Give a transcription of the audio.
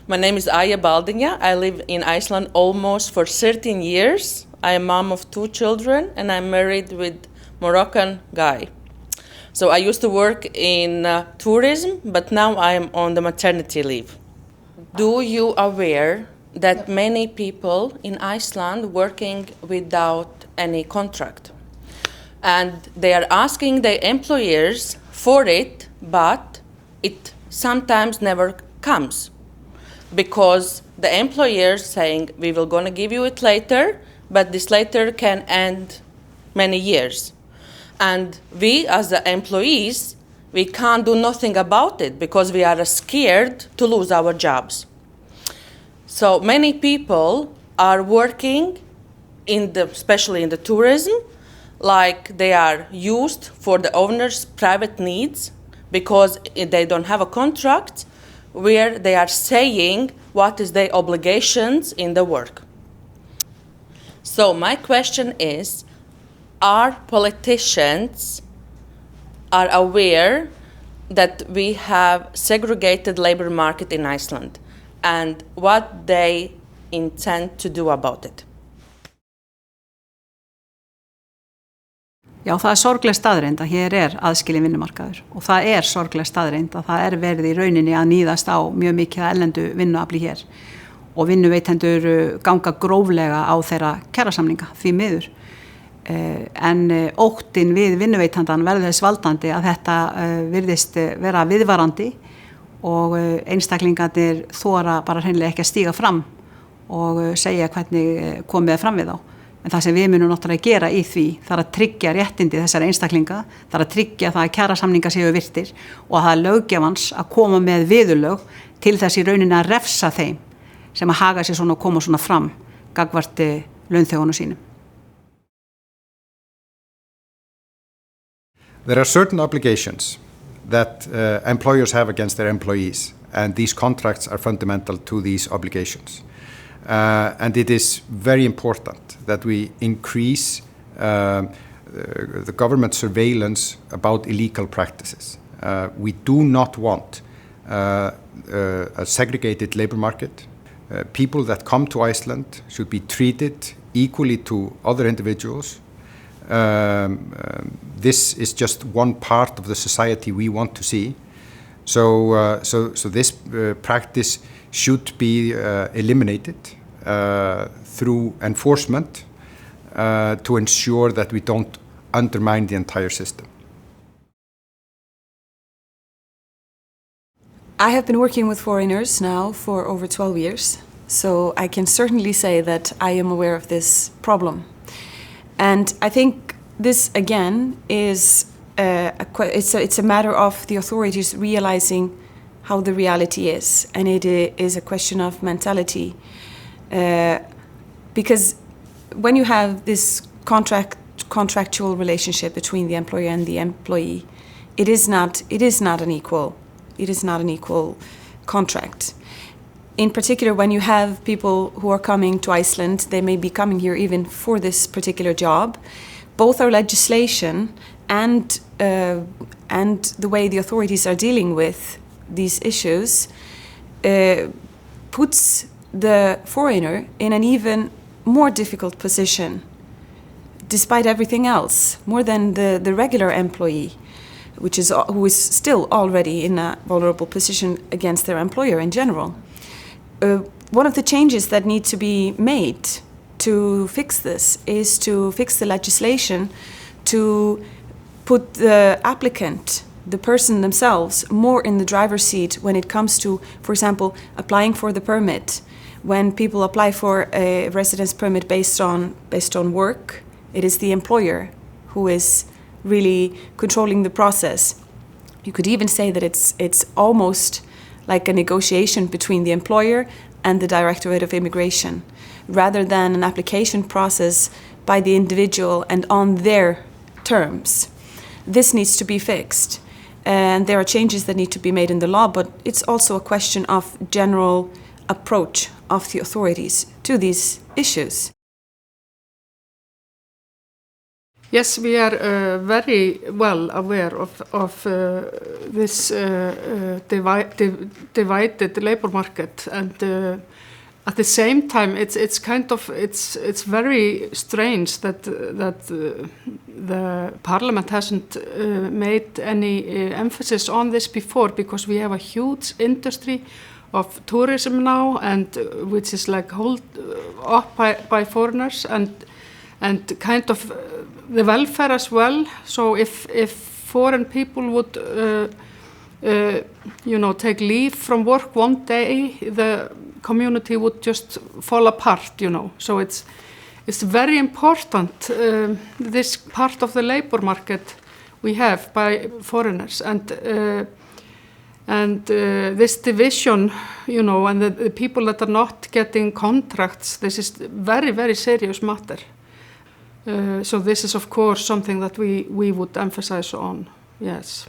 My name is Aija Baldina. I live in Iceland almost for 13 years. I am mom of 2 children and I'm married with Moroccan guy. So I used to work in tourism, but now I am on the maternity leave. Do you aware that many people in Iceland working without any contract? And they are asking their employers for it, but it sometimes never comes. Because the employers saying, we will gonna give you it later, but this later can end many years. And we as the employees, we can't do nothing about it because we are scared to lose our jobs. So many people are working especially in the tourism, like they are used for the owner's private needs because they don't have a contract where they are saying what is their obligations in the work. So my question is, are politicians are aware that we have segregated labor market in Iceland and what they intend to do about it? Já, það sorgleg staðreynd að hér aðskilinn vinnumarkaður og það sorgleg staðreynd að það verið í rauninni að níðast á mjög mikið erlendu vinnuafli hér og vinnuveitendur ganga gróflega á þeirra kjarasamninga því miður. En óttinn við vinnuveitandan verður þess valdandi að þetta virðist vera viðvarandi og einstaklingarnir þora bara hreinlega ekki að stíga fram og segja hvernig komið fram við þá. En það sem við munum náttúrulega gera í því það að tryggja réttindi þessara einstaklinga, það að tryggja það að kjarasamningar séu virtir og að það löggjafans að koma með viðurlög til þess í rauninni að refsa þeim sem að haga sér svona og koma svona fram gagnvart launþegunum sínum. There are certain obligations that employers have against their employees, and these contracts are fundamental to these obligations. And it is very important that we increase the government surveillance about illegal practices. We do not want a segregated labor market. People that come to Iceland should be treated equally to other individuals. This is just one part of the society we want to see. So this practice should be eliminated through enforcement to ensure that we don't undermine the entire system. I have been working with foreigners now for over 12 years, so I can certainly say that I am aware of this problem. And I think this again is it's a matter of the authorities realizing how the reality is, and it is a question of mentality. Because when you have this contractual relationship between the employer and the employee, it is not an equal contract. In particular, when you have people who are coming to Iceland, they may be coming here even for this particular job. Both our legislation and the way the authorities are dealing with these issues puts the foreigner in an even more difficult position, despite everything else, more than the regular employee, who is still already in a vulnerable position against their employer in general. One of the changes that need to be made to fix this is to fix the legislation to put the applicant, the person themselves, more in the driver's seat when it comes to, for example, applying for the permit. When people apply for a residence permit based on work, it is the employer who is really controlling the process. You could even say that it's almost like a negotiation between the employer and the Directorate of Immigration, rather than an application process by the individual and on their terms. This needs to be fixed, and there are changes that need to be made in the law, but it's also a question of general approach of the authorities to these issues. Yes, we are very well aware of this divided labor market, and at the same time, it's very strange that the Parliament hasn't made any emphasis on this before, because we have a huge industry of tourism now, and which is like held up by foreigners, and kind of the welfare as well. So if foreign people would take leave from work one day, the community would just fall apart, So it's very important, this part of the labor market we have by foreigners, and this division, and the people that are not getting contracts, this is very, very serious matter. So this is, of course, something that we would emphasize on, yes.